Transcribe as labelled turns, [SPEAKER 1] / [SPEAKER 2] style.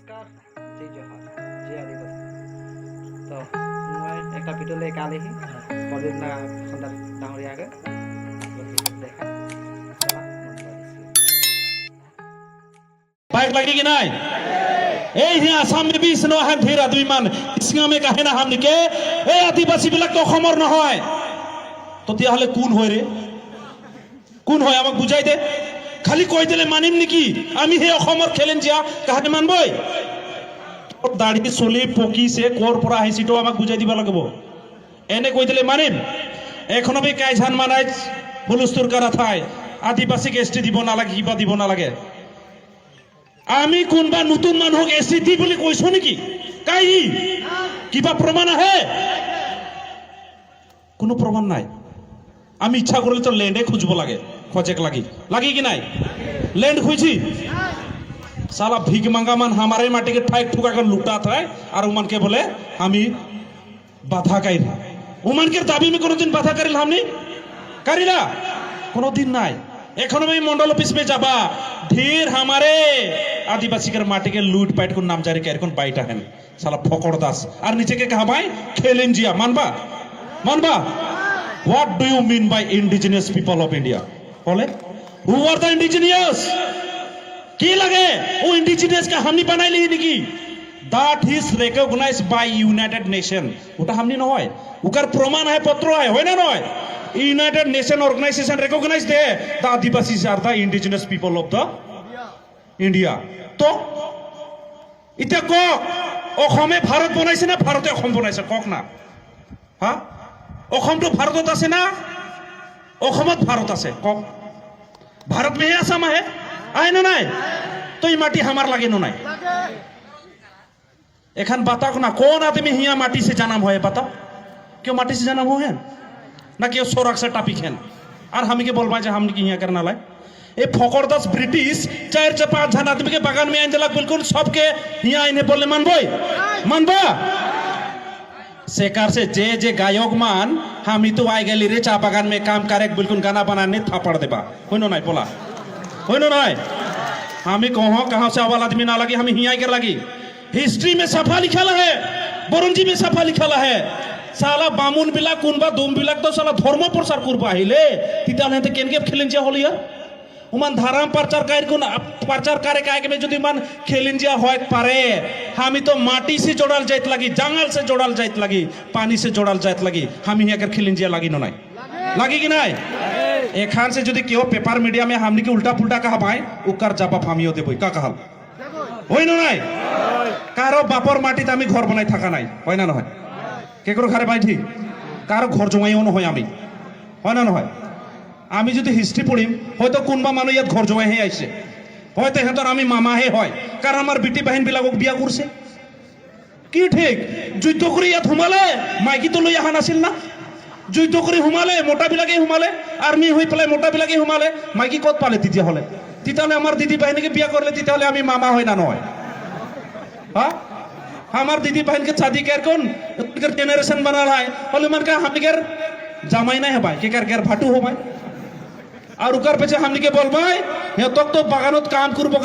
[SPEAKER 1] नमस्कार जय जोहार जय आदिवासी तो मैं एक वीडियो लेके आले ही परदिन ना सुंदर डांगरिया के देखा चला
[SPEAKER 2] बाइक लगी कि नहीं ए आसाम में भी इसनो हम ढेर आदमी मान इसंगा में कहे ना हम निके ए आदिवासी बिलक तो खमर न হয় तो তিয়া হলে কোন হয় রে কোন হয় আমাক বুঝাই দে খালি কই দিলে মানিম নেকি আমি হে অসমৰ খেলেন জিয়া কাহাতে মানবই তোর দাড়ি চলি পকি সে কোর পৰা আহিছি তো আমাক বুঝাই দিব লাগিব এনে কই দিলে মানিম এখনো বি কাইজান মানাই হুলুস্তুর করা থাই আদিবাসীক এসটি দিব নালাগে কিবা দিব নালাগে আমি কোনবা নতুন মানুহক এসটি দি বুলি কইছো নেকি কাই কিবা প্রমাণ আহে কোনো প্রমাণ নাই আমি ইচ্ছা করলে তো ল্যান্ডে খুঁজব লাগে খোঁজেক লাগি লাগি কি নাই ল্যান্ড খুঁজি साला भीख मांगा मन हमारे माटी के ठाक ठुका कर लुटा था और उमन के बोले हमी बाधा कइल उमन के दाबी में कोनो दिन बाधा करिल हमनी करिला कोनो दिन নাই এখনো আমি মন্ডল অফিস में जाबा ढेर हमारे आदिवासी के माटी के लूट पाट को नाम जारी कर कोन बाइटा है साला फकड़ दास और नीचे के कहा भाई खेलेंजिया मानबा मानबा What do you mean by indigenous people of India? बोले Who are the indigenous? কি লাগে ও ইন্ডিজিনিয়াস কে हमनी बनाई ली निकी that is recognized by United Nation ওটা हमनी নহয় উকার প্রমাণ है পত্র है হয় না নয় United Nation organization recognize they the Adivasis are the indigenous people of the India তো ইতে কক অসমে ভারত বনাইছে না ভারতে অসম বনাইছে কক না হ্যাঁ অসমটো ভারতত আছে না অসমত ভারত আছে কক भारत में आसाम है आए ना नहीं तो ये माटी हमार लगे नो नहीं एखन बताओ ना कौन आदमी हिया माटी से जन्म है बताओ क्यों माटी से जन्म हो है ना क्यों सोरक से टॉपिक है और हम के बोलबा जे हमनी के हिया करना लाए ए फकरदास ब्रिटिश चार से पांच जन आदमी के बगान में आंजला बिल्कुल सबके हिया इन्हें बोले मानबोई मानबा सेकार से जे गायक मान हम ही तो आए गए रे चा बागान में काम करे बिल्कुल गाना बनाने थापड़ देबा होइनो नहीं बोला होइनो नहीं हम ही कहाँ से अवाल आदमी ना लगी हम हिया कर लगी हिस्ट्री में सफा लिखल है बरंजी में सफा लिखल है साला बामुन बिला कुनबा दुम बिला तो साला धर्म प्रचार करबा आइले तिताले ते केनके खेलेंजिया होलिया उमान धाराम प्रचार कर कोन प्रचार करे काहे में जदि मान खेलेंजिया होत पारे हामी तो माटी से जोड़ल जाइत लगी जंगल से जोड़ल जाइत लगी पानी से जोड़ल जाइत लगी हम हिया कर खेलेंजिया लगी न नहीं लगी कि नहीं एखान से जदि केओ पेपर मीडिया में हमनी के उल्टा पुल्टा कहा पाए उकर जवाब हमियो देबई का कहल होय न नहीं कारो बापर माटी त आमी घर बनाई थाका নাই হয় না নহয় কেকरो ঘরে বাইঠি কারো ঘর জমাইও নহয় আমি হয় না নহয় আমি যদি হিস্ট্রি পড়িম হয়তো কোনবা মানুষ ইয়াত ঘর জমাই হে আইছে হয়তো হেতর আমি মামা হে হয় কারণ আমার বিটি বাহিন বিলাকক বিয়া করছে কি ঠিক যুদ্ধ করে ইয়াত হুমালে মাইকি তো লই আহা নাছিল না যুদ্ধ করে হুমালে মোটা বিলাকে হুমালে আর্মি হই পেলে মোটা বিলাকে হুমালে মাইকি কত পালে তিতিয়া হলে তিতালে আমার দিদি বাহিনীকে বিয়া করলে তিতালে আমি মামা হই না নয় হ্যাঁ আমার দিদি बहन के शादी कर कौन जनरेशन बना रहा है बोले मन का हम के जामाई नहीं है भाई के कर भाटू हो भाई और उकर पे हमनी के बोल भाई तक तो बागानत काम करबो